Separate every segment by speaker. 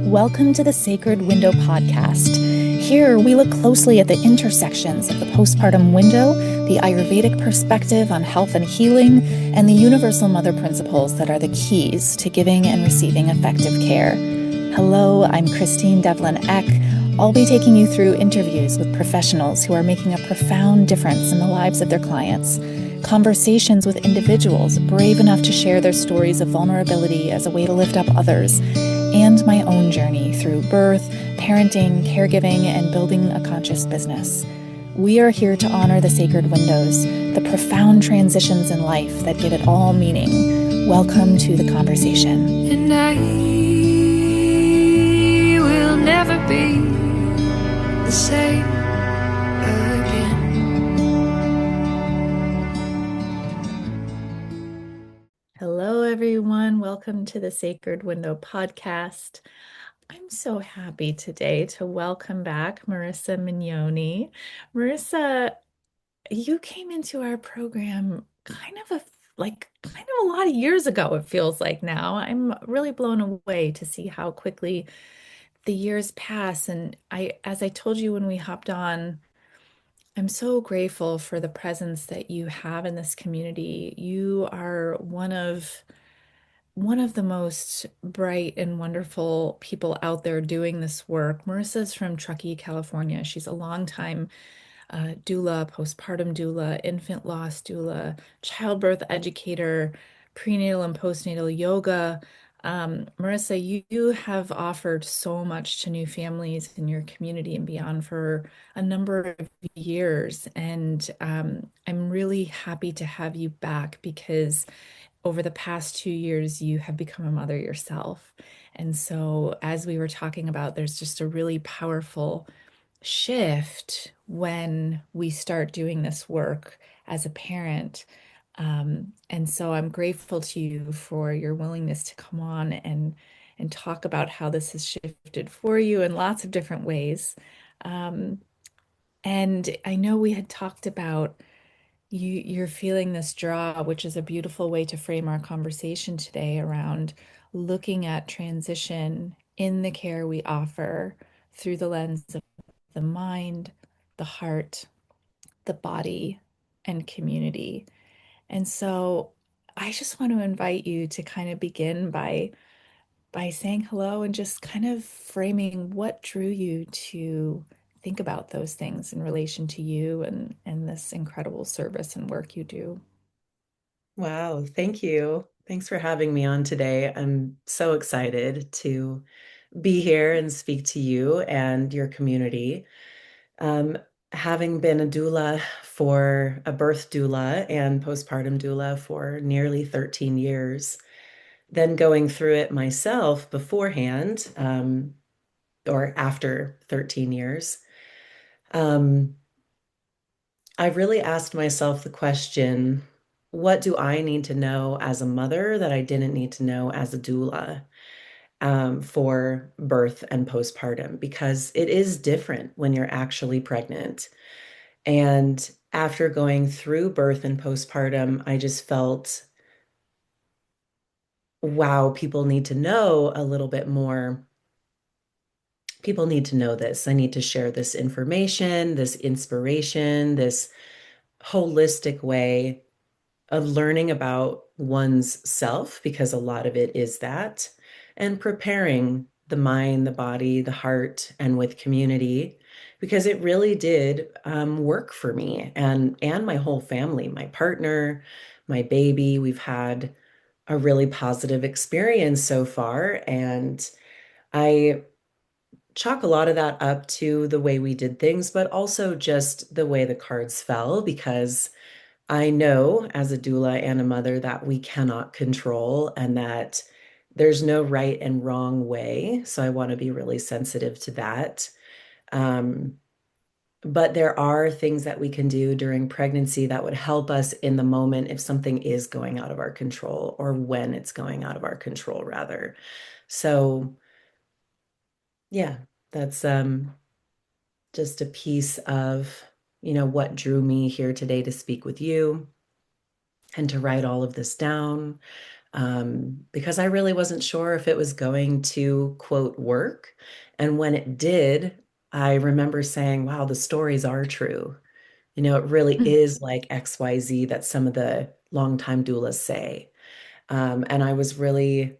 Speaker 1: Welcome to the Sacred Window podcast. Here, we look closely at the intersections of the postpartum window, the Ayurvedic perspective on health and healing, and the universal mother principles that are the keys to giving and receiving effective care. Hello, I'm Christine Devlin Eck. I'll be taking you through interviews with professionals who are making a profound difference in the lives of their clients, conversations with individuals brave enough to share their stories of vulnerability as a way to lift up others, and my own journey through birth, parenting, caregiving, and building a conscious business. We are here to honor the sacred windows, the profound transitions in life that give it all meaning. Welcome to the conversation.
Speaker 2: And I will never be the same again.
Speaker 1: Hello, everyone. Welcome to the Sacred Window podcast. I'm so happy today to welcome back Marissa Mignone. Marissa, you came into our program kind of a lot of years ago, it feels like now. I'm really blown away to see how quickly the years pass. And as I told you when we hopped on, I'm so grateful for the presence that you have in this community. You are one of the most bright and wonderful people out there doing this work. Marissa's from Truckee, California. She's a longtime doula, postpartum doula, infant loss doula, childbirth educator, prenatal and postnatal yoga. Marissa, you have offered so much to new families in your community and beyond for a number of years. And I'm really happy to have you back because over the past 2 years, you have become a mother yourself. And so, as we were talking about, there's just a really powerful shift when we start doing this work as a parent. And so I'm grateful to you for your willingness to come on and talk about how this has shifted for you in lots of different ways. Um, and I know we had talked about you're feeling this draw, which is a beautiful way to frame our conversation today around looking at transition in the care we offer through the lens of the mind, the heart, the body, and community. And so I just want to invite you to kind of begin by saying hello and just kind of framing what drew you to think about those things in relation to you and this incredible service and work you do.
Speaker 3: Wow, thank you. Thanks for having me on today. I'm so excited to be here and speak to you and your community. Um, Having been a birth doula and postpartum doula for nearly 13 years, then going through it myself beforehand, or after 13 years, um, I really asked myself the question, what do I need to know as a mother that I didn't need to know as a doula, for birth and postpartum? Because it is different when you're actually pregnant. And after going through birth and postpartum, I just felt, wow, people need to know a little bit more. People need to know this. I need to share this information, this inspiration, this holistic way of learning about one's self, because a lot of it is that, and preparing the mind, the body, the heart, and with community, because it really did work for me and my whole family, my partner, my baby. We've had a really positive experience so far, and I chalk a lot of that up to the way we did things, but also just the way the cards fell, because I know as a doula and a mother that we cannot control and that there's no right and wrong way. So I want to be really sensitive to that. Um, but there are things that we can do during pregnancy that would help us in the moment if something is going out of our control, or when it's going out of our control, rather. So yeah, that's just a piece of, what drew me here today to speak with you and to write all of this down. because I really wasn't sure if it was going to, quote, work. And when it did, I remember saying, wow, the stories are true. It really is like XYZ that some of the longtime doulas say. And I was really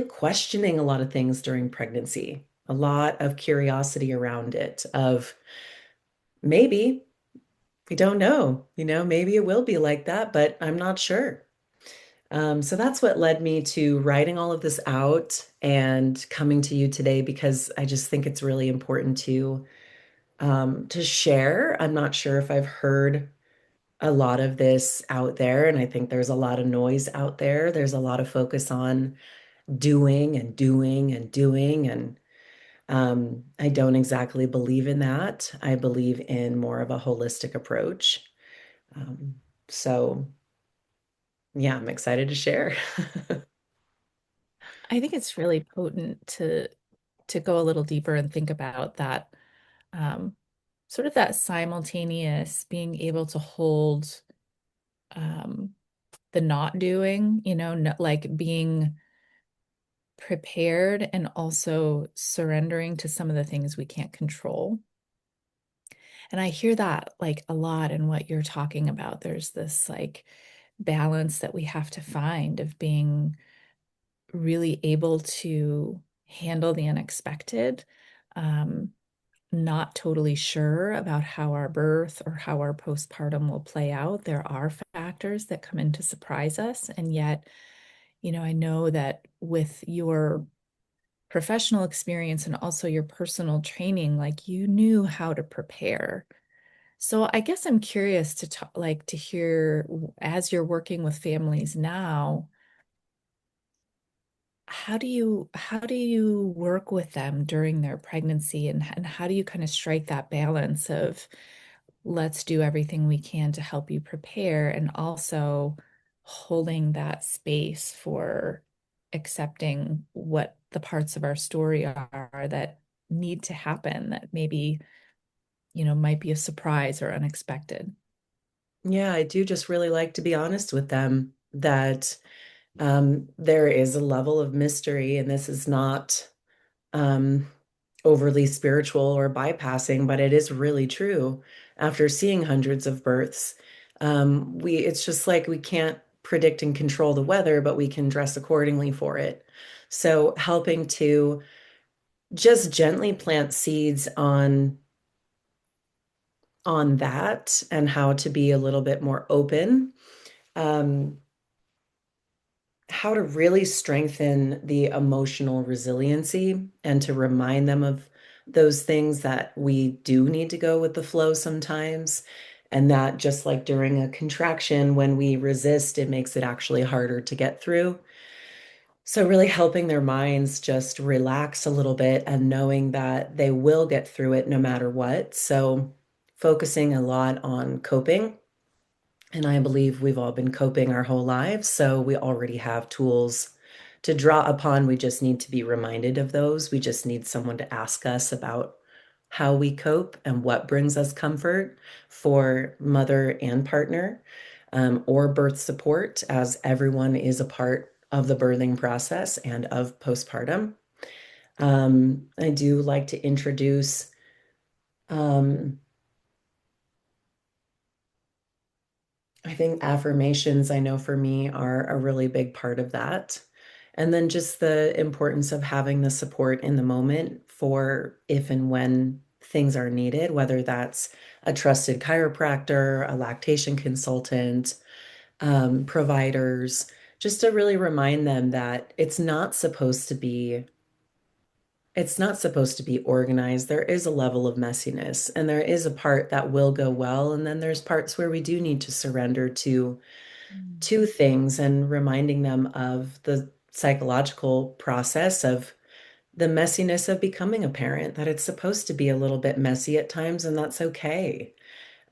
Speaker 3: questioning a lot of things during pregnancy, a lot of curiosity around it, of maybe, we don't know, maybe it will be like that, but I'm not sure. So that's what led me to writing all of this out and coming to you today because I just think it's really important to share. I'm not sure if I've heard a lot of this out there, and I think there's a lot of noise out there. There's a lot of focus on doing and doing and doing, and I don't exactly believe in that. I believe in more of a holistic approach. Um, so yeah, I'm excited to share.
Speaker 1: I think it's really potent to go a little deeper and think about that um, sort of that simultaneous being able to hold um, the not doing, like being prepared and also surrendering to some of the things we can't control. And I hear that like a lot in what you're talking about. There's this like balance that we have to find of being really able to handle the unexpected, um, not totally sure about how our birth or how our postpartum will play out. There are factors that come in to surprise us. And yet, I know that with your professional experience and also your personal training, like you knew how to prepare. So I guess I'm curious to talk, like to hear as you're working with families now, how do you work with them during their pregnancy and how do you kind of strike that balance of let's do everything we can to help you prepare and also holding that space for accepting what the parts of our story are that need to happen that maybe, might be a surprise or unexpected.
Speaker 3: Yeah, I do just really like to be honest with them that there is a level of mystery, and this is not um, overly spiritual or bypassing, but it is really true. After seeing hundreds of births, it's just like we can't predict and control the weather, but we can dress accordingly for it. So helping to just gently plant seeds on that and how to be a little bit more open. Um, how to really strengthen the emotional resiliency and to remind them of those things that we do need to go with the flow sometimes. And that just like during a contraction, when we resist, it makes it actually harder to get through. So, really helping their minds just relax a little bit and knowing that they will get through it no matter what. So, focusing a lot on coping, and I believe we've all been coping our whole lives, so we already have tools to draw upon. We just need to be reminded of those. We just need someone to ask us about how we cope and what brings us comfort for mother and partner, or birth support, as everyone is a part of the birthing process and of postpartum. I do like to introduce um, I think affirmations, I know for me, are a really big part of that. And then just the importance of having the support in the moment for if and when things are needed, whether that's a trusted chiropractor, a lactation consultant, providers, just to really remind them that it's not supposed to be organized. There is a level of messiness, and there is a part that will go well, and then there's parts where we do need to surrender to things and reminding them of the psychological process of the messiness of becoming a parent, that it's supposed to be a little bit messy at times, and that's okay.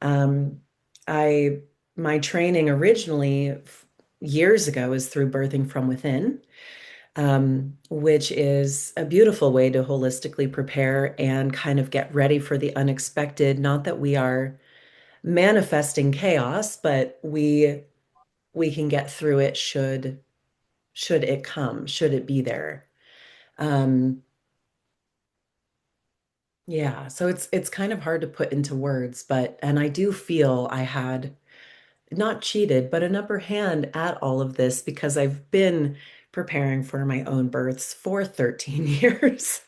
Speaker 3: Um, I my training originally years ago is through birthing from within, which is a beautiful way to holistically prepare and kind of get ready for the unexpected. Not that we are manifesting chaos, but we can get through it should should it come, should it be there. Um, yeah, so it's kind of hard to put into words, but and I do feel I had not cheated, but an upper hand at all of this because I've been preparing for my own births for 13 years.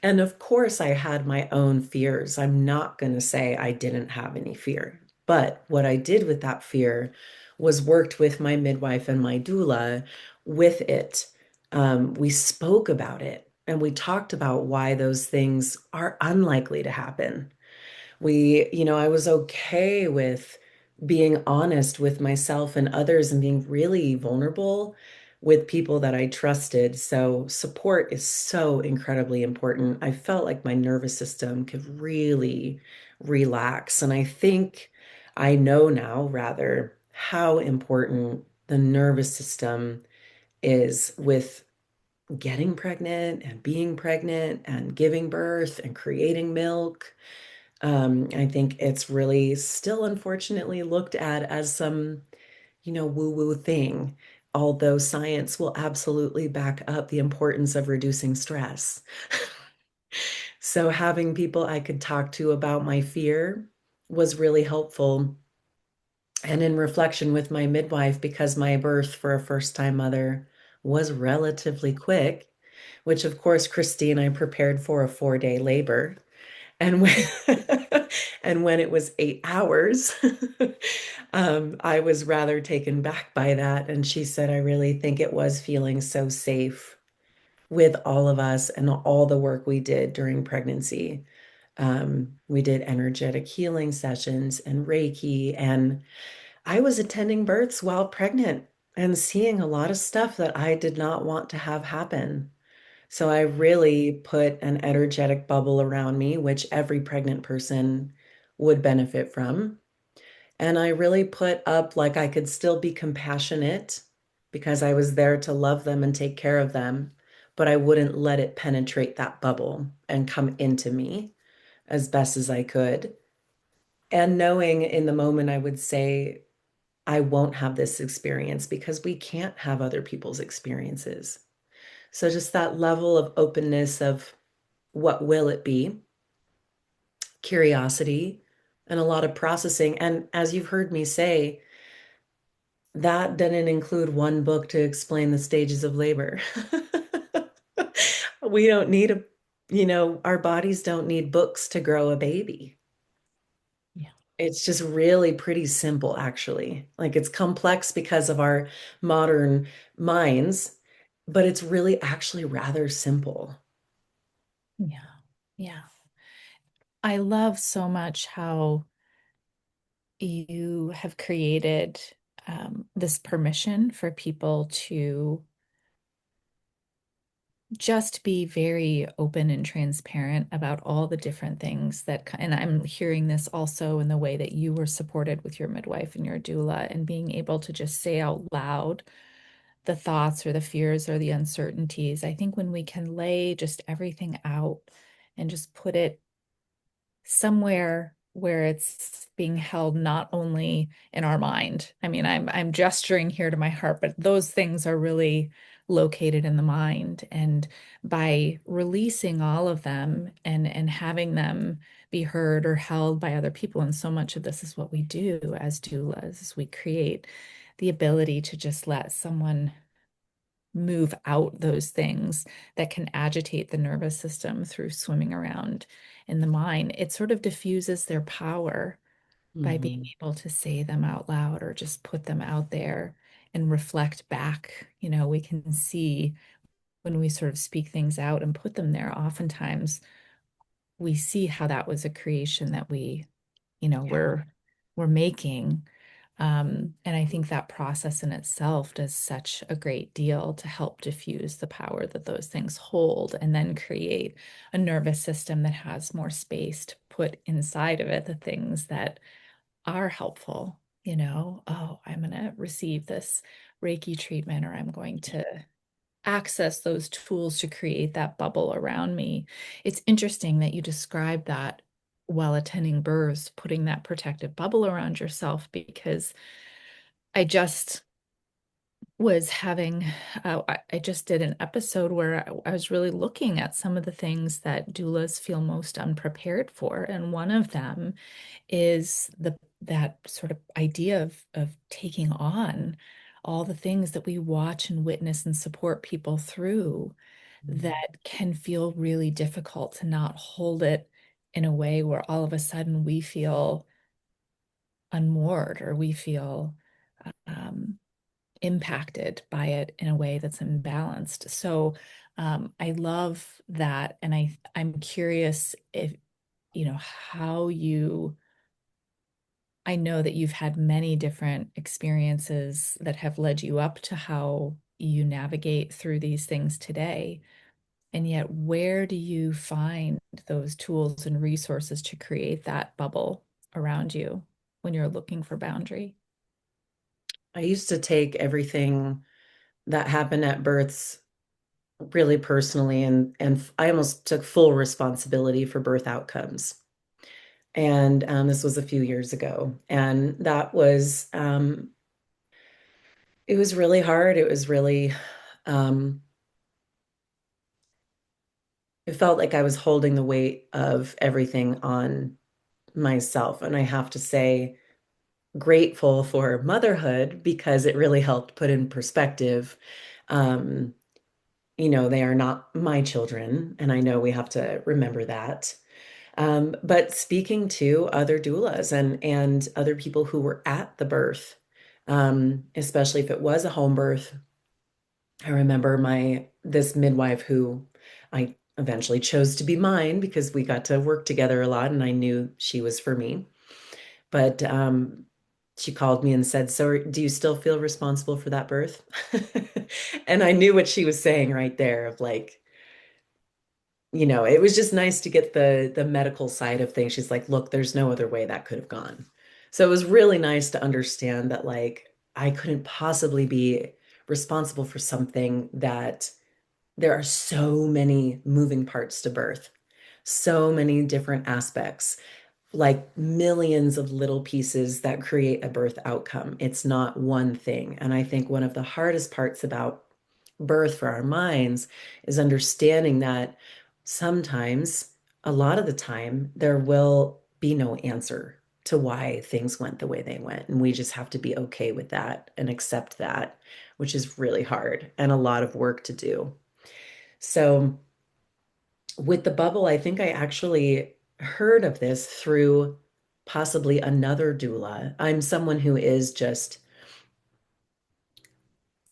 Speaker 3: And of course, I had my own fears. I'm not going to say I didn't have any fear. But what I did with that fear was worked with my midwife and my doula with it. We spoke about it and we talked about why those things are unlikely to happen. I was okay with being honest with myself and others and being really vulnerable with people that I trusted. So support is so incredibly important. I felt like my nervous system could really relax. And I think I know now, rather, how important the nervous system is with getting pregnant and being pregnant and giving birth and creating milk. I think it's really still unfortunately looked at as some, woo-woo thing, although science will absolutely back up the importance of reducing stress. So having people I could talk to about my fear was really helpful. And in reflection with my midwife, because my birth for a first-time mother was relatively quick, which of course, Christine, I prepared for a 4-day labor. And when and when it was 8 hours, I was rather taken back by that. And she said, I really think it was feeling so safe with all of us and all the work we did during pregnancy. We did energetic healing sessions and Reiki, and I was attending births while pregnant and seeing a lot of stuff that I did not want to have happen. So I really put an energetic bubble around me, which every pregnant person would benefit from. And I really put up like I could still be compassionate because I was there to love them and take care of them, but I wouldn't let it penetrate that bubble and come into me as best as I could. And knowing in the moment, I would say, I won't have this experience because we can't have other people's experiences. So just that level of openness of what will it be, curiosity, and a lot of processing. And as you've heard me say, that didn't include one book to explain the stages of labor. We don't need our bodies don't need books to grow a baby.
Speaker 1: Yeah.
Speaker 3: It's just really pretty simple, actually. Like it's complex because of our modern minds, but it's really actually rather simple.
Speaker 1: Yeah. Yeah. I love so much how you have created this permission for people to just be very open and transparent about all the different things and I'm hearing this also in the way that you were supported with your midwife and your doula and being able to just say out loud the thoughts or the fears or the uncertainties. I think when we can lay just everything out and just put it somewhere where it's being held not only in our mind. I mean, I'm gesturing here to my heart, but those things are really located in the mind. And by releasing all of them and having them be heard or held by other people, and so much of this is what we do as doulas, is we create the ability to just let someone move out those things that can agitate the nervous system through swimming around in the mind. It sort of diffuses their power by being
Speaker 3: Mhm.
Speaker 1: able to say them out loud or just put them out there and reflect back. We can see when we sort of speak things out and put them there, oftentimes we see how that was a creation that we, you know,
Speaker 3: Yeah.
Speaker 1: we're we're making. And I think that process in itself does such a great deal to help diffuse the power that those things hold and then create a nervous system that has more space to put inside of it the things that are helpful. Oh, I'm going to receive this Reiki treatment, or I'm going to access those tools to create that bubble around me. It's interesting that you described that while attending births, putting that protective bubble around yourself, because I just was having, I just did an episode where I was really looking at some of the things that doulas feel most unprepared for. And one of them is that sort of idea of taking on all the things that we watch and witness and support people through that can feel really difficult to not hold it in a way where all of a sudden we feel unmoored or we feel um, impacted by it in a way that's imbalanced. So I love that, and I'm curious if how you. I know that you've had many different experiences that have led you up to how you navigate through these things today. And yet, where do you find those tools and resources to create that bubble around you when you're looking for boundary?
Speaker 3: I used to take everything that happened at births really personally, and I almost took full responsibility for birth outcomes. And this was a few years ago, and that was it was really hard. It was really um, it felt like I was holding the weight of everything on myself, and I have to say, grateful for motherhood because it really helped put in perspective. Um, they are not my children, and I know we have to remember that. But speaking to other doulas and other people who were at the birth, especially if it was a home birth, I remember my this midwife who I eventually chose to be mine because we got to work together a lot, and I knew she was for me. But she called me and said, "So, do you still feel responsible for that birth?" And I knew what she was saying right there of like, it was just nice to get the medical side of things. She's like, "Look, there's no other way that could have gone." So it was really nice to understand that like I couldn't possibly be responsible for something that there are so many moving parts to birth, so many different aspects, like millions of little pieces that create a birth outcome. It's not one thing. And I think one of the hardest parts about birth for our minds is understanding that sometimes, a lot of the time, there will be no answer to why things went the way they went. And we just have to be okay with that and accept that, which is really hard and a lot of work to do. So, with the bubble, I think I actually heard of this through possibly another doula. I'm someone who is just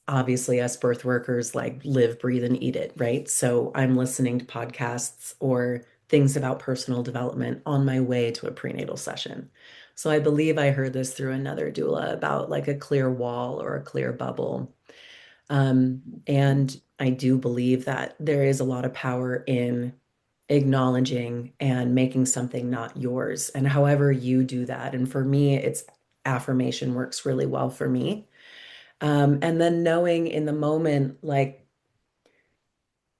Speaker 3: obviously us birth workers like live, breathe, and eat it, right? So I'm listening to podcasts or things about personal development on my way to a prenatal session. So I believe I heard this through another doula about like a clear wall or a clear bubble. And I do believe that there is a lot of power in acknowledging and making something not yours, and however you do that. And for me, it's affirmation works really well for me. And then knowing in the moment, like,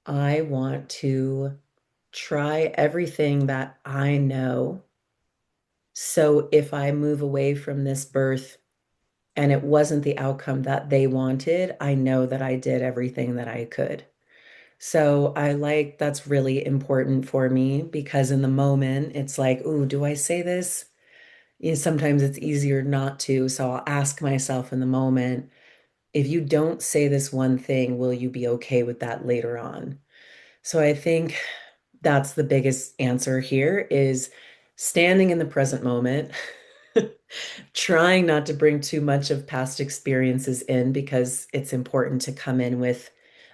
Speaker 3: I want to try everything that I know. So if I move away from this birth and it wasn't the outcome that they wanted, I know that I did everything that I could. So I like that's really important for me because in the moment it's like, ooh, do I say this? Sometimes it's easier not to. So I'll ask myself in the moment, if you don't say this one thing, will you be okay with that later on? So I think that's the biggest answer here is standing in the present moment, trying not to bring too much of past experiences in because it's important to come in with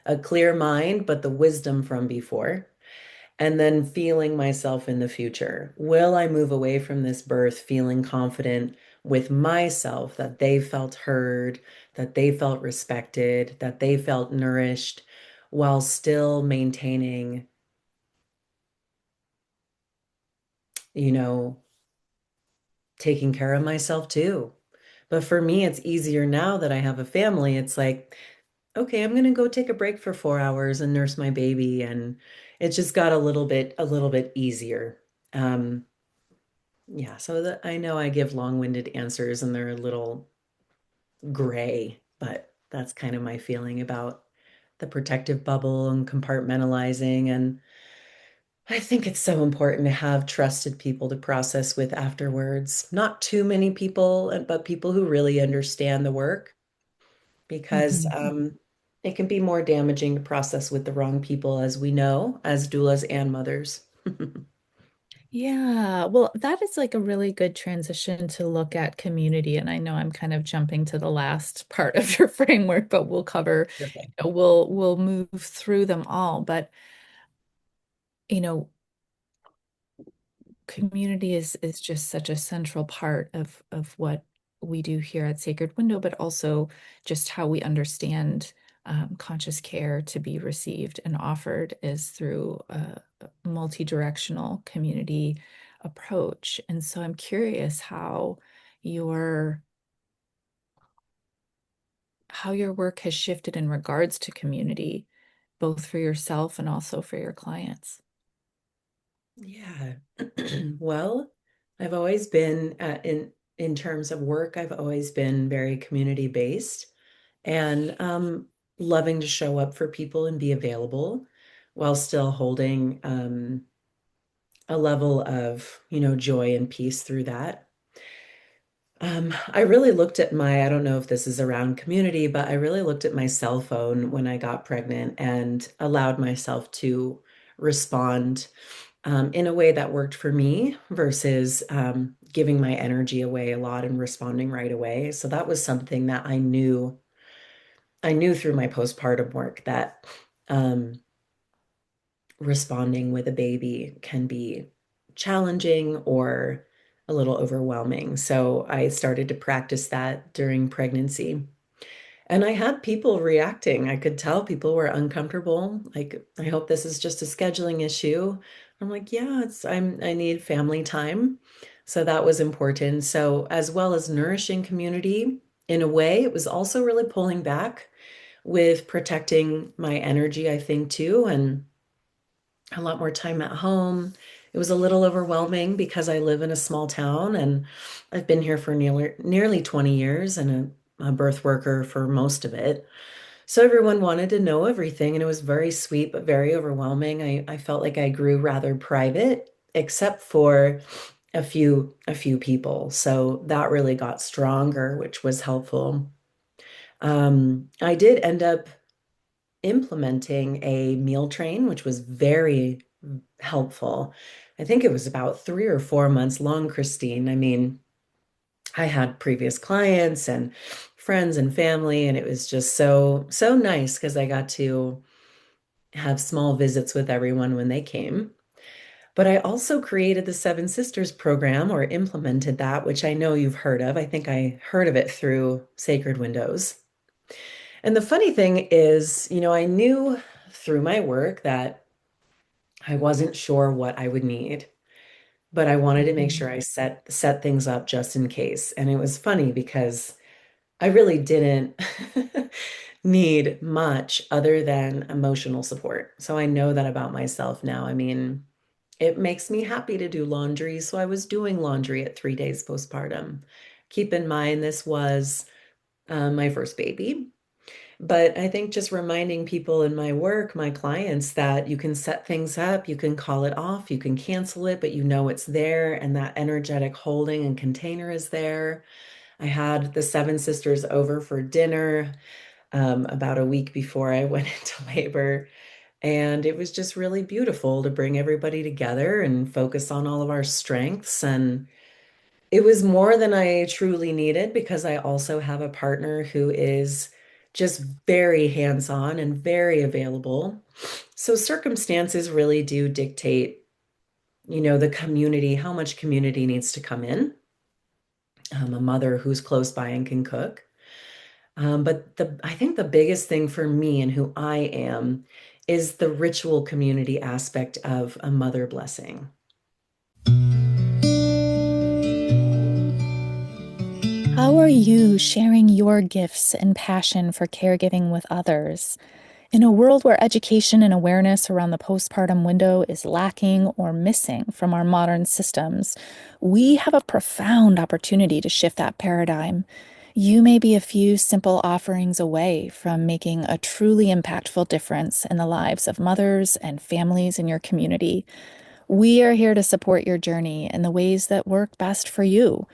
Speaker 3: a clear mind, but the wisdom from before. And then feeling myself in the future. Will I move away from this birth feeling confident with myself that they felt heard, that they felt respected, that they felt nourished, while still maintaining, you know, taking care of myself too? But for me, it's easier now that I have a family. It's like, okay, I'm gonna go take a break for 4 hours and nurse my baby, and it just got a little bit easier. Yeah, so that I know I give long-winded answers and they're a little gray, but That's kind of my feeling about the protective bubble and compartmentalizing. And I think it's so important to have trusted people to process with afterwards. Not too many people, but people who really understand the work, because
Speaker 1: Mhm.
Speaker 3: it can be more damaging to process with the wrong people, as we know, as doulas and mothers.
Speaker 1: Yeah, well, that is like a really good transition to look at community. And I know I'm kind of jumping to the last part of your framework, but we'll cover,
Speaker 3: Perfect.
Speaker 1: we'll move through them all. But, you know, community is just such a central part of what we do here at Sacred Window, but also just how we understand conscious care to be received and offered is through a multi-directional community approach. And so I'm curious your how your work has shifted in regards to community, both for yourself and also for your clients.
Speaker 3: Yeah. Well, I've always been in terms of work, I've always been very community based and loving to show up for people and be available while still holding a level of, joy and peace through that. I really looked at I don't know if this is around community, but I really looked at my cell phone when I got pregnant and allowed myself to respond in a way that worked for me versus giving my energy away a lot and responding right away. So that was something that I knew through my postpartum work that um, responding with a baby can be challenging or a little overwhelming. So I started to practice that during pregnancy. And I had people reacting. I could tell people were uncomfortable. Like, I hope this is just a scheduling issue. I'm like, yeah, I need family time. So that was important. So as well as nourishing community in a way, it was also really pulling back with protecting my energy, I think, too, and a lot more time at home. It was a little overwhelming because I live in a small town and I've been here for nearly 20 years and a birth worker for most of it. So everyone wanted to know everything, and it was very sweet, but very overwhelming. I felt like I grew rather private, except for a few people. So that really got stronger, which was helpful. I did end up implementing a meal train, which was very helpful. I think it was about 3 or 4 months long, Christine. I mean, I had previous clients and friends and family, and it was just so nice because I got to have small visits with everyone when they came. But I also created the Seven Sisters program or implemented that, which I know you've heard of. I think I heard of it through Sacred Windows. And the funny thing is, I knew through my work that I wasn't sure what I would need, but I wanted to make
Speaker 1: Mhm.
Speaker 3: sure I set things up just in case. And it was funny because I really didn't need much other than emotional support. So I know that about myself now. I mean, it makes me happy to do laundry. So I was doing laundry at 3 days postpartum. Keep in mind, this was my first baby. But I think just reminding people in my work, my clients, that you can set things up, you can call it off, you can cancel it, but you know it's there and that energetic holding and container is there. I had the Seven Sisters over for dinner about a week before I went into labor. And it was just really beautiful to bring everybody together and focus on all of our strengths. And it was more than I truly needed because I also have a partner who is just very hands-on and very available. So circumstances really do dictate, the community, how much community needs to come in. A mother who's close by and can cook. But I think the biggest thing for me and who I am is the ritual community aspect of a mother blessing.
Speaker 1: How are you sharing your gifts and passion for caregiving with others? In a world where education and awareness around the postpartum window is lacking or missing from our modern systems, we have a profound opportunity to shift that paradigm. You may be a few simple offerings away from making a truly impactful difference in the lives of mothers and families in your community. We are here to support your journey in the ways that work best for you.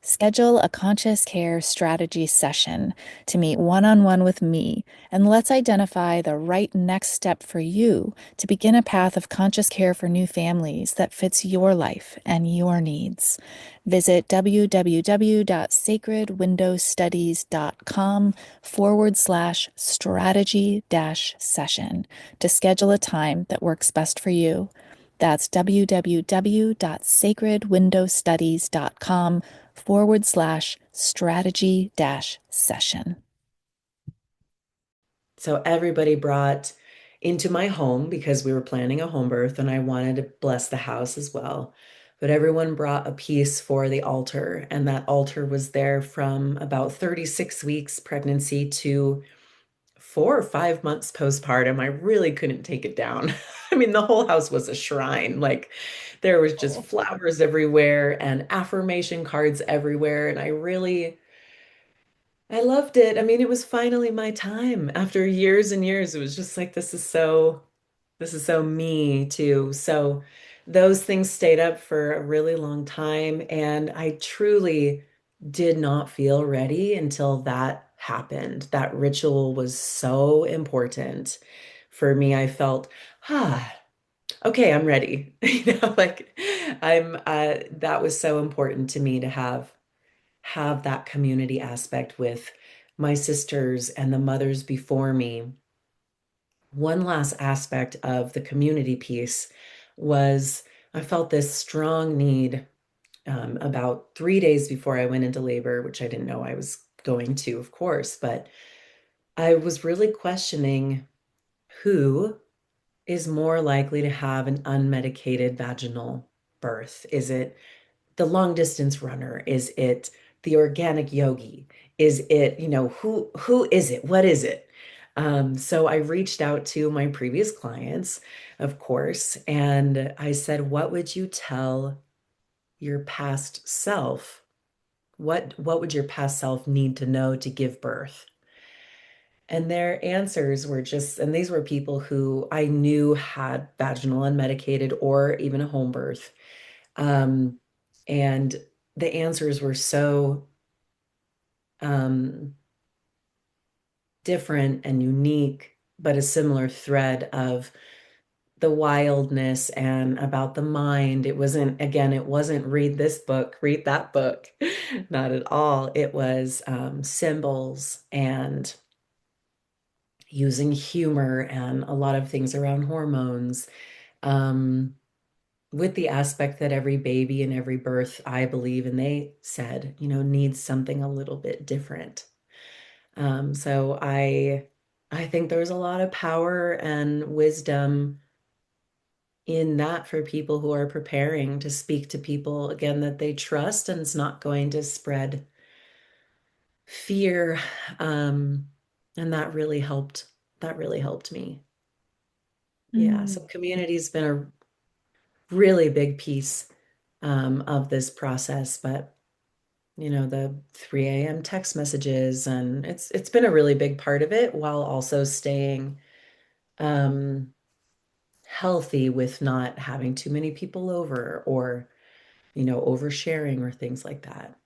Speaker 1: Schedule a conscious care strategy session to meet one on one with me, and let's identify the right next step for you to begin a path of conscious care for new families that fits your life and your needs. Visit www.sacredwindowstudies.com/strategy-session to schedule a time that works best for you. That's www.sacredwindowstudies.com/strategy-session.
Speaker 3: So everybody brought into my home because we were planning a home birth and I wanted to bless the house as well. But everyone brought a piece for the altar, and that altar was there from about 36 weeks pregnancy to 4 or 5 months postpartum. I really couldn't take it down. I mean, the whole house was a shrine. Like there was just
Speaker 1: Oh.
Speaker 3: flowers everywhere and affirmation cards everywhere. And I loved it. I mean, it was finally my time after years and years. It was just like, this is so me too. So those things stayed up for a really long time. And I truly did not feel ready until that happened. That ritual was so important for me. I felt, okay, I'm ready. Like that was so important to me to have that community aspect with my sisters and the mothers before me. One last aspect of the community piece was I felt this strong need about 3 days before I went into labor, which I didn't know I was going to, of course, but I was really questioning who is more likely to have an unmedicated vaginal birth. Is it the long distance runner? Is it the organic yogi? Is it, who is it? What is it? So I reached out to my previous clients, of course, and I said, what would you tell your past self? What would your past self need to know to give birth? And their answers were just, and these were people who I knew had vaginal unmedicated or even a home birth. Um, and the answers were so um, different and unique, but a similar thread of the wildness and about the mind. It wasn't, again, it wasn't read this book, read that book, not at all. It was symbols and using humor and a lot of things around hormones. Um, with the aspect that every baby and every birth, I believe, and they said, needs something a little bit different. So I think there's a lot of power and wisdom in that for people who are preparing to speak to people again that they trust and it's not going to spread fear. Um, and that really helped. That really helped me. Yeah.
Speaker 1: Mm.
Speaker 3: So community's been a really big piece of this process, but the 3 a.m. text messages, and it's been a really big part of it while also staying um, healthy with not having too many people over or, oversharing or things like that.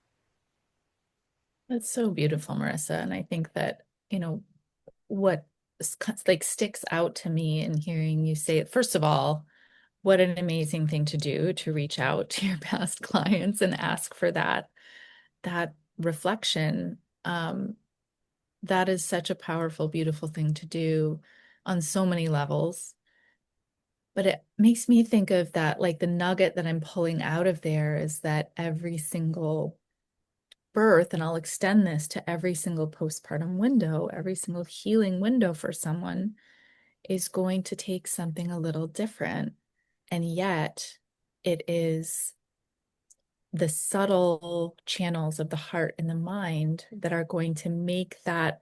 Speaker 1: That's so beautiful, Marissa. And I think that, what like sticks out to me in hearing you say it, first of all, what an amazing thing to do to reach out to your past clients and ask for that reflection. That is such a powerful, beautiful thing to do on so many levels. But it makes me think of that, like the nugget that I'm pulling out of there is that every single birth, and I'll extend this to every single postpartum window, every single healing window for someone, is going to take something a little different. And yet, it is the subtle channels of the heart and the mind that are going to make that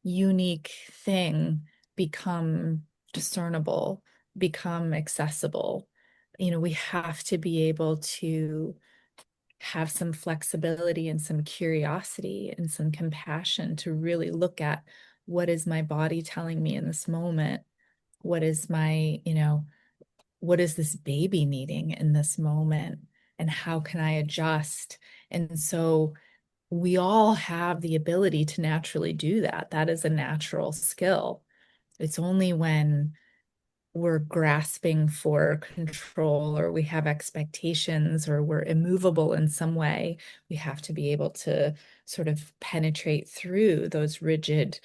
Speaker 1: unique thing become discernible, become accessible. We have to be able to have some flexibility and some curiosity and some compassion to really look at what is my body telling me in this moment? What is my, what is this baby needing in this moment? And how can I adjust? And so we all have the ability to naturally do that. That is a natural skill. It's only when we're grasping for control or we have expectations or we're immovable in some way, we have to be able to sort of penetrate through those rigid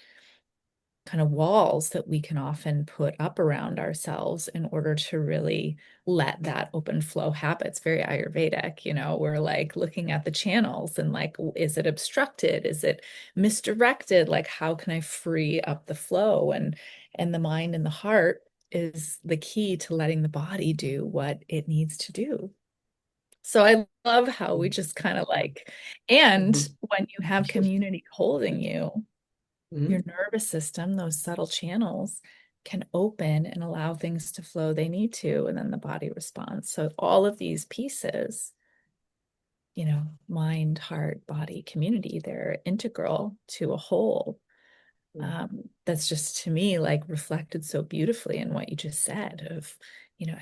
Speaker 1: kind of walls that we can often put up around ourselves in order to really let that open flow happen. It's very Ayurvedic, we're like looking at the channels and like, is it obstructed? Is it misdirected? Like, how can I free up the flow? And the mind and the heart is the key to letting the body do what it needs to do. So I love how we just kind of like, and
Speaker 3: Mhm.
Speaker 1: when you have community holding you, your
Speaker 3: Mhm.
Speaker 1: nervous system, those subtle channels can open and allow things to flow they need to, and then the body responds. So all of these pieces, mind, heart, body, community, they're integral to a whole. That's just to me like reflected so beautifully in what you just said of,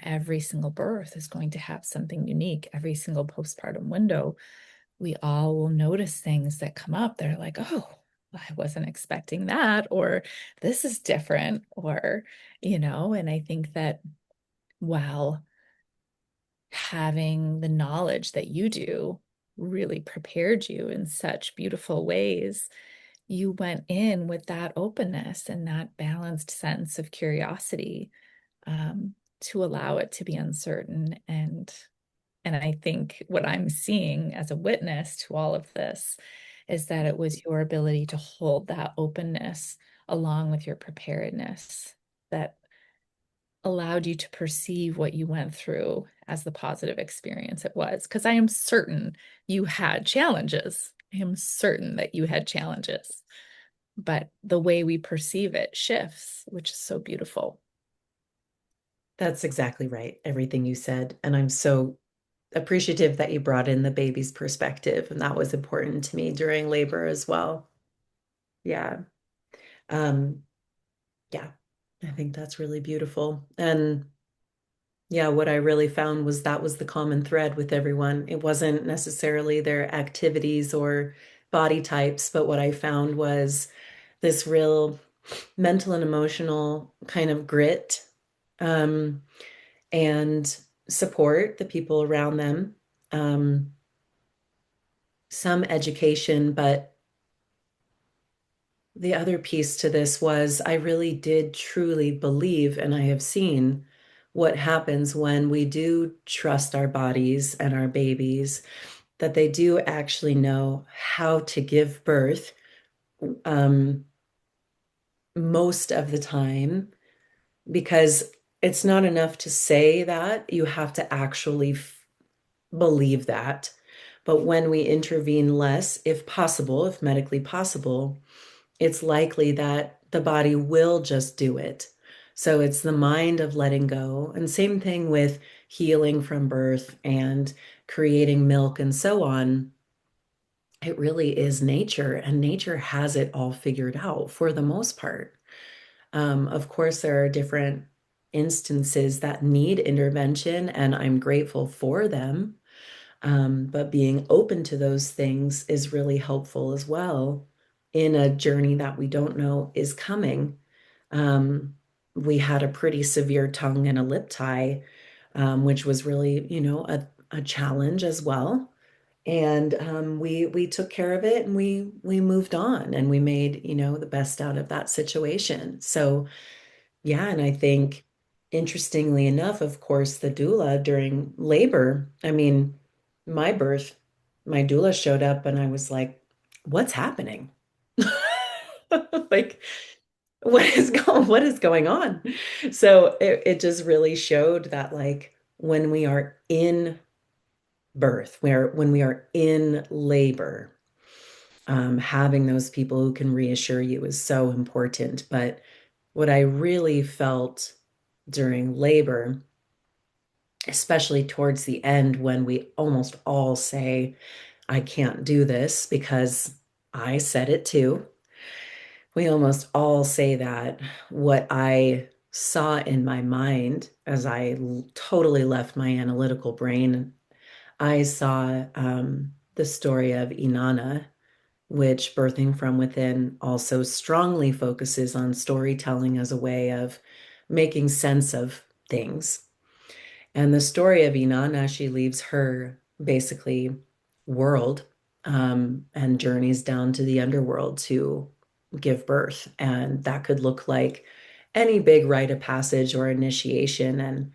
Speaker 1: every single birth is going to have something unique. Every single postpartum window, we all will notice things that come up. They're like, oh, I wasn't expecting that, or this is different, or, and I think that while having the knowledge that you do really prepared you in such beautiful ways, you went in with that openness and that balanced sense of curiosity, to allow it to be uncertain. And I think what I'm seeing as a witness to all of this is that it was your ability to hold that openness along with your preparedness that allowed you to perceive what you went through as the positive experience it was. Because I am certain you had challenges. I am certain that you had challenges, but the way we perceive it shifts, which is so beautiful.
Speaker 3: That's exactly right, everything you said. And I'm so appreciative that you brought in the baby's perspective, and that was important to me during labor as well. Yeah. Um, yeah, I think that's really beautiful. And yeah, what I really found was that was the common thread with everyone. It wasn't necessarily their activities or body types, but what I found was this real mental and emotional kind of grit, um, and support the people around them. Um, some education, but the other piece to this was I really did truly believe, and I have seen what happens when we do trust our bodies and our babies, that they do actually know how to give birth, um, most of the time, because it's not enough to say that, you have to actually believe that. But when we intervene less, if possible, if medically possible, it's likely that the body will just do it. So it's the mind of letting go. And same thing with healing from birth and creating milk and so on. It really is nature, and nature has it all figured out for the most part. Of course, there are different instances that need intervention, and I'm grateful for them. But being open to those things is really helpful as well in a journey that we don't know is coming. Um, we had a pretty severe tongue and a lip tie, which was really, a challenge as well. And we took care of it, and we moved on, and we made, the best out of that situation. So yeah, and I think interestingly enough, of course, the doula during labor, I mean, my birth, my doula showed up and I was like, what's happening? Like, what is going on? So it just really showed that like when we are in birth, where when we are in labor, having those people who can reassure you is so important. But what I really felt during labor especially towards the end when we almost all say, I can't do this because I said it too. We almost all say that. What I saw in my mind as I totally left my analytical brain, I saw the story of Inanna, which Birthing from Within also strongly focuses on storytelling as a way of making sense of things. And the story of Inanna, she leaves her basically world and journeys down to the underworld to give birth. And that could look like any big rite of passage or initiation. And,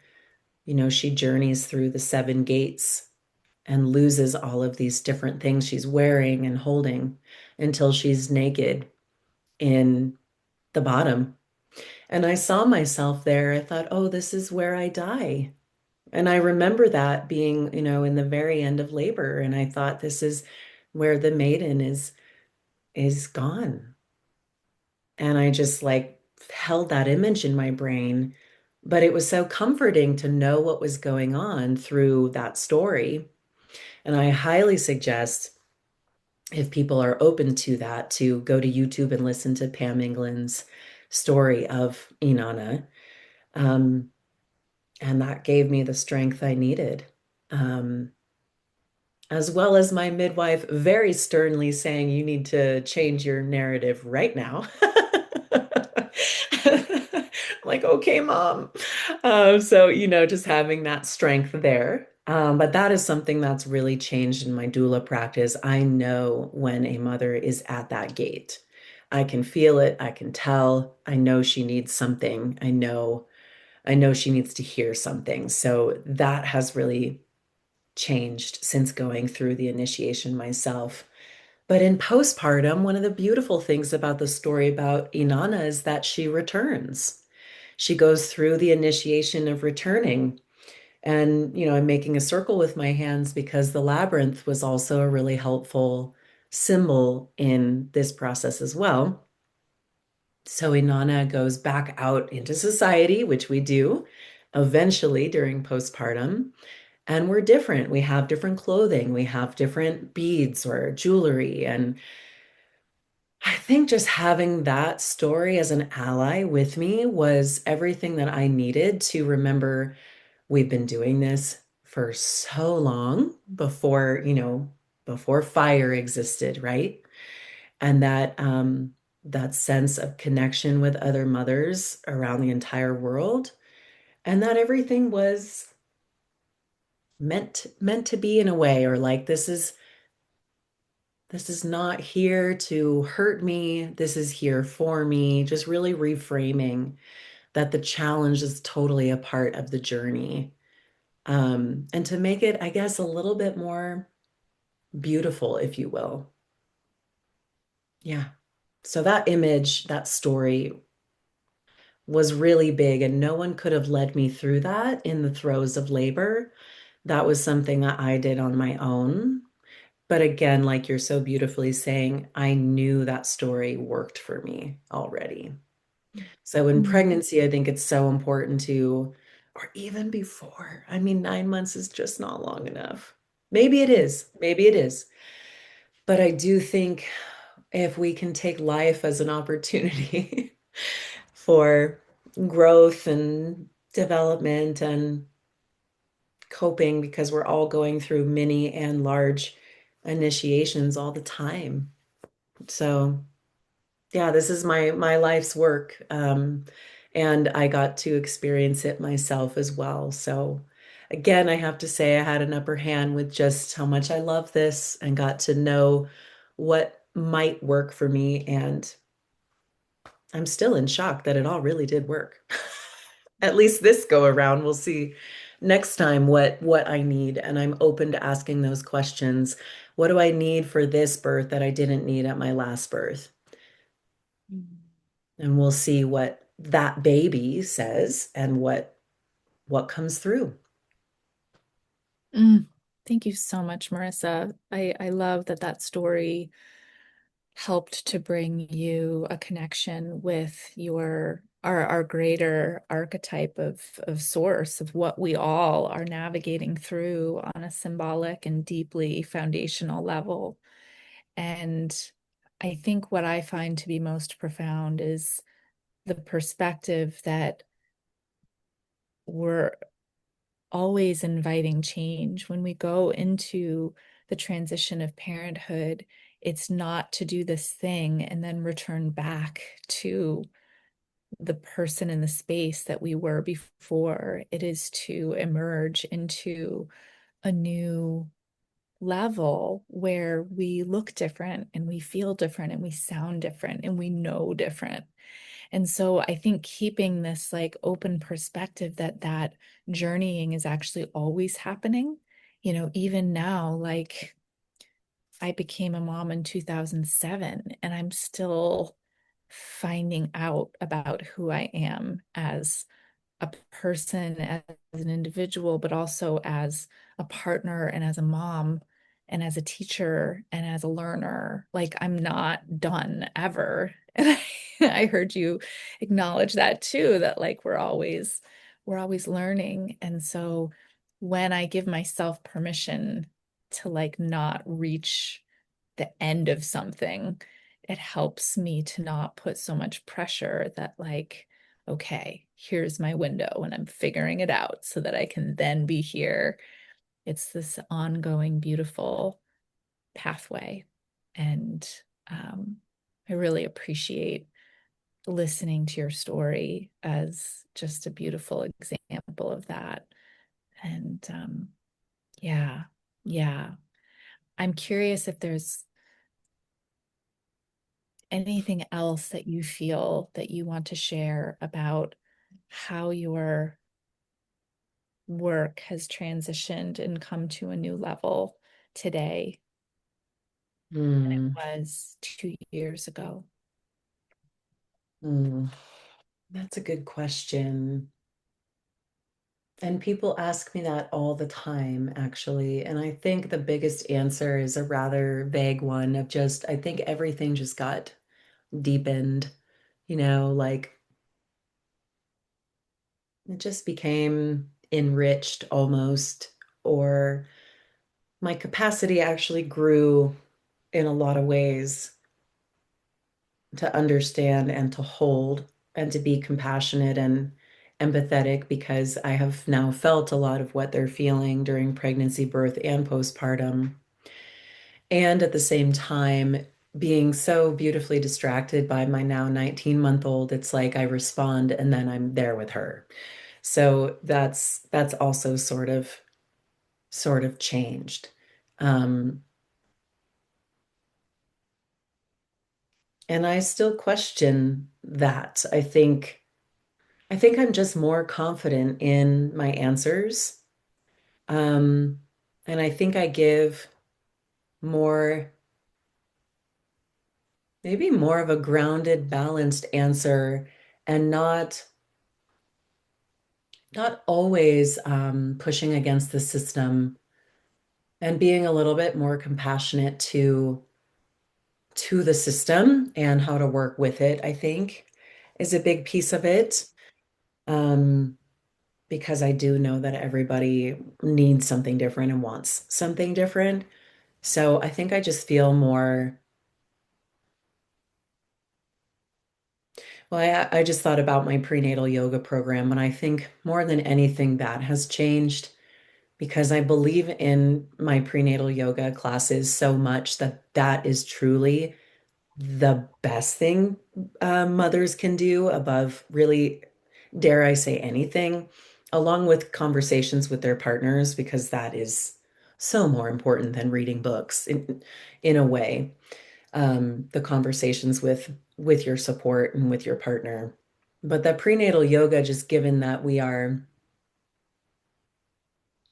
Speaker 3: she journeys through the seven gates and loses all of these different things she's wearing and holding until she's naked in the bottom. And I saw myself there. I thought, oh, this is where I die. And I remember that being, in the very end of labor. And I thought, this is where the maiden is gone. And I just like held that image in my brain. But it was so comforting to know what was going on through that story. And I highly suggest, if people are open to that, to go to YouTube and listen to Pam England's story of Inanna. Um, and that gave me the strength I needed. Um, as well as my midwife very sternly saying, you need to change your narrative right now. Like, okay, mom. So, just having that strength there. But that is something that's really changed in my doula practice. I know when a mother is at that gate. I can feel it. I can tell. I know she needs something. I know she needs to hear something. So that has really changed since going through the initiation myself. But in postpartum, one of the beautiful things about the story about Inanna is that she returns. She goes through the initiation of returning. And, I'm making a circle with my hands because the labyrinth was also a really helpful symbol in this process as well. So Inanna goes back out into society, which we do eventually during postpartum. And we're different. We have different clothing, we have different beads or jewelry. And I think just having that story as an ally with me was everything that I needed to remember we've been doing this for so long before fire existed, right? And that sense of connection with other mothers around the entire world, and that everything was meant to be in a way, or like this is not here to hurt me. This is here for me. Just really reframing that the challenge is totally a part of the journey. And to make it, I guess, a little bit more beautiful, if you will. Yeah. So that image, that story was really big, and no one could have led me through that in the throes of labor. That was something that I did on my own. But again, like you're so beautifully saying, I knew that story worked for me already. So in
Speaker 1: Mm.
Speaker 3: pregnancy, I think it's so important to, or even before, I mean, 9 months is just not long enough. Maybe it is, maybe it is. But I do think if we can take life as an opportunity for growth and development and coping, because we're all going through mini and large initiations all the time. So yeah, this is my life's work. And I got to experience it myself as well. So again, I have to say I had an upper hand with just how much I love this and got to know what might work for me. And I'm still in shock that it all really did work. At least this go around. We'll see next time what I need. And I'm open to asking those questions. What do I need for this birth that I didn't need at my last birth? And we'll see what that baby says and what comes through.
Speaker 1: Mm. Thank you so much, Marissa. I love that story helped to bring you a connection with your our greater archetype of source of what we all are navigating through on a symbolic and deeply foundational level. And I think what I find to be most profound is the perspective that we're always inviting change. When we go into the transition of parenthood, it's not to do this thing and then return back to the person in the space that we were before. It is to emerge into a new level where we look different and we feel different and we sound different and we know different. And so I think keeping this like open perspective that that journeying is actually always happening, even now, like I became a mom in 2007 and I'm still finding out about who I am as a person, as an individual, but also as a partner and as a mom and as a teacher and as a learner. Like I'm not done ever. And I heard you acknowledge that too, that like we're always learning. And so when I give myself permission to like not reach the end of something, it helps me to not put so much pressure that like, okay, here's my window and I'm figuring it out so that I can then be here. It's this ongoing, beautiful pathway. And um, I really appreciate listening to your story as just a beautiful example of that. And yeah, yeah. I'm curious if there's anything else that you feel that you want to share about how your work has transitioned and come to a new level today than it
Speaker 3: Mm,
Speaker 1: was 2 years ago.
Speaker 3: mm. That's a good question. And people ask me that all the time, actually. And I think the biggest answer is a rather vague one of just, I think everything just got deepened, like it just became enriched almost, or my capacity actually grew in a lot of ways to understand and to hold and to be compassionate and empathetic because I have now felt a lot of what they're feeling during pregnancy, birth, and postpartum. And at the same time, being so beautifully distracted by my now 19-month-old, it's like I respond and then I'm there with her. So that's also sort of changed. Um, and I still question that. I think I'm just more confident in my answers. Um, and I think I give more, maybe more of a grounded, balanced answer and not always pushing against the system and being a little bit more compassionate to the system and how to work with it, I think, is a big piece of it. Um, because I do know that everybody needs something different and wants something different. So I think I just feel more, well, I just thought about my prenatal yoga program, and I think more than anything that has changed because I believe in my prenatal yoga classes so much that that is truly the best thing mothers can do above really, dare I say, anything, along with conversations with their partners, because that is so more important than reading books in a way. The conversations with your support and with your partner. But that prenatal yoga, just given that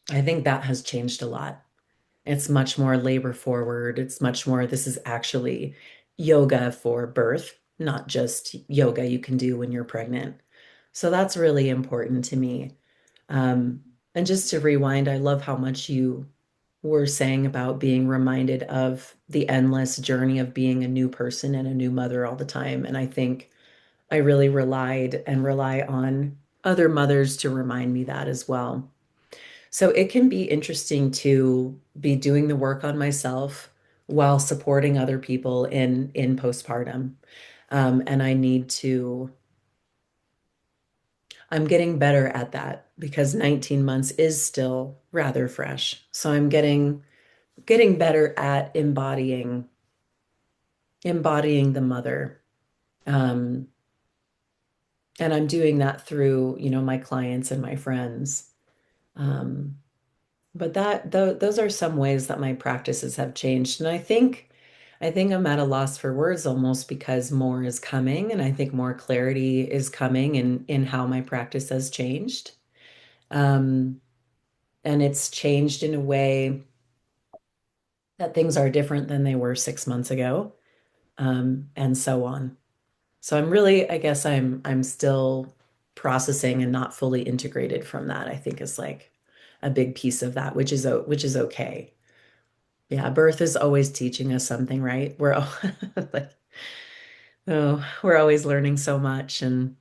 Speaker 3: I think that has changed a lot. It's much more labor forward. It's much more, this is actually yoga for birth, not just yoga you can do when you're pregnant. So that's really important to me. Um, and just to rewind, I love how much you were saying about being reminded of the endless journey of being a new person and a new mother all the time. And I think I really relied and rely on other mothers to remind me that as well. So it can be interesting to be doing the work on myself while supporting other people in postpartum. And I'm getting better at that because 19 months is still rather fresh. So I'm getting better at embodying the mother. Um, and I'm doing that through, my clients and my friends. Um, but those are some ways that my practices have changed. And I think I'm at a loss for words almost because more is coming, and I think more clarity is coming in how my practice has changed. Um, and it's changed in a way that things are different than they were 6 months ago, and so on. So I guess I'm still processing and not fully integrated from that, I think is like a big piece of that, which is okay. Yeah, birth is always teaching us something, right? Like, oh, we're always learning so much and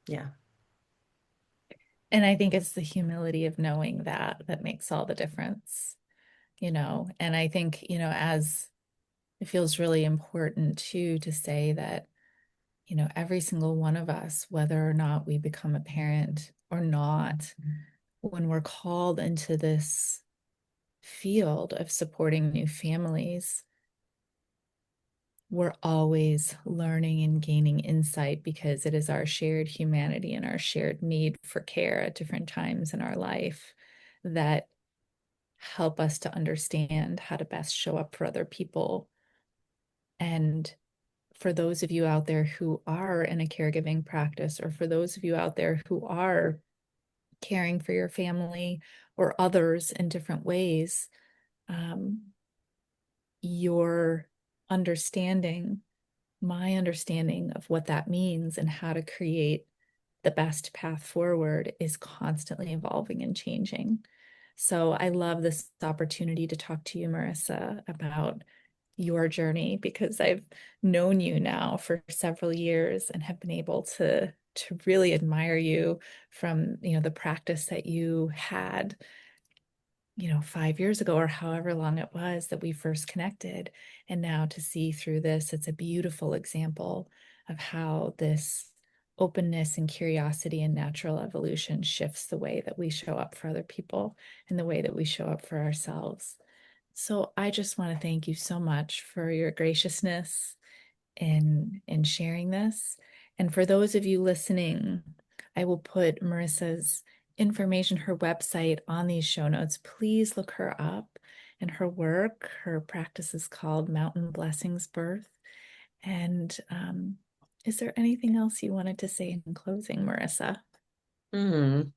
Speaker 3: yeah.
Speaker 1: And I think it's the humility of knowing that that makes all the difference, And I think, as it feels really important too to say that, every single one of us, whether or not we become a parent or not, when we're called into this field of supporting new families, we're always learning and gaining insight because it is our shared humanity and our shared need for care at different times in our life that help us to understand how to best show up for other people. And for those of you out there who are in a caregiving practice, or for those of you out there who are caring for your family or others in different ways, um, your understanding, my understanding of what that means and how to create the best path forward is constantly evolving and changing. So I love this opportunity to talk to you, Marissa, about your journey because I've known you now for several years and have been able to really admire you from, the practice that you had, 5 years ago or however long it was that we first connected. And now to see through this, it's a beautiful example of how this openness and curiosity and natural evolution shifts the way that we show up for other people and the way that we show up for ourselves. So I just want to thank you so much for your graciousness in sharing this. And for those of you listening, I will put Marissa's information, her website on these show notes. Please look her up and her work. Her practice is called Mountain Blessings Birth. And is there anything else you wanted to say in closing, Marissa?
Speaker 3: Mm.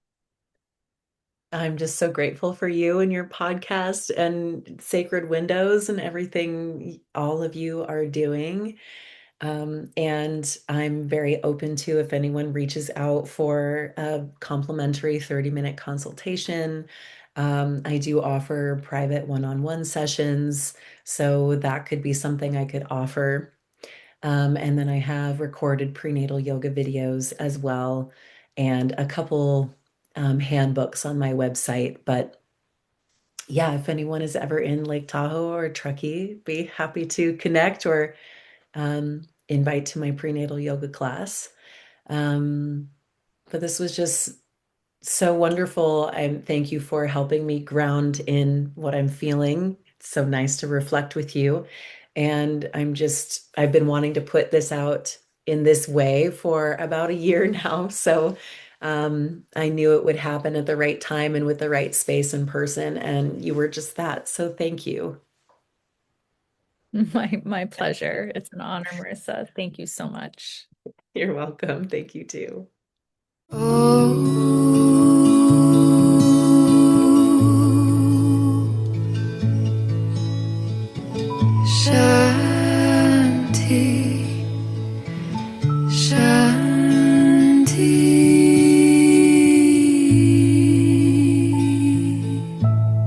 Speaker 3: I'm just so grateful for you and your podcast and Sacred Windows and everything all of you are doing. And I'm very open to if anyone reaches out for a complimentary 30-minute consultation. I do offer private one-on-one sessions, so that could be something I could offer. And then I have recorded prenatal yoga videos as well, and a couple handbooks on my website. But yeah, if anyone is ever in Lake Tahoe or Truckee, be happy to connect or invite to my prenatal yoga class. Um, but this was just so wonderful. And thank you for helping me ground in what I'm feeling. It's so nice to reflect with you. And I've been wanting to put this out in this way for about a year now. So I knew it would happen at the right time and with the right space and person. And you were just that. So thank you.
Speaker 1: My pleasure. It's an honor, Marissa. Thank you so much.
Speaker 3: You're welcome. Thank you too.
Speaker 2: Shanti, Shanti.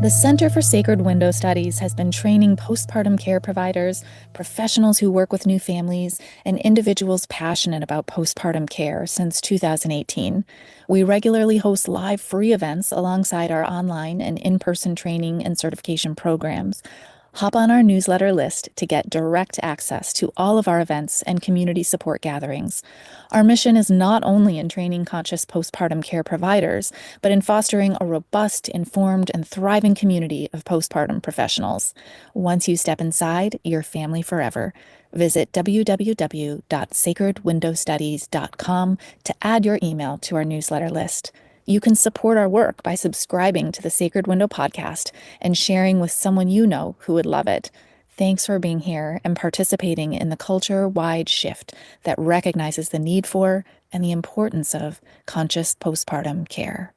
Speaker 1: The Center for Sacred Window Studies has been training postpartum care providers, professionals who work with new families, and individuals passionate about postpartum care since 2018. We regularly host live free events alongside our online and in person training and certification programs. Hop on our newsletter list to get direct access to all of our events and community support gatherings. Our mission is not only in training conscious postpartum care providers, but in fostering a robust, informed, and thriving community of postpartum professionals. Once you step inside, you're family forever. Visit www.sacredwindowstudies.com to add your email to our newsletter list. You can support our work by subscribing to the Sacred Window podcast and sharing with someone you know who would love it. Thanks for being here and participating in the culture-wide shift that recognizes the need for and the importance of conscious postpartum care.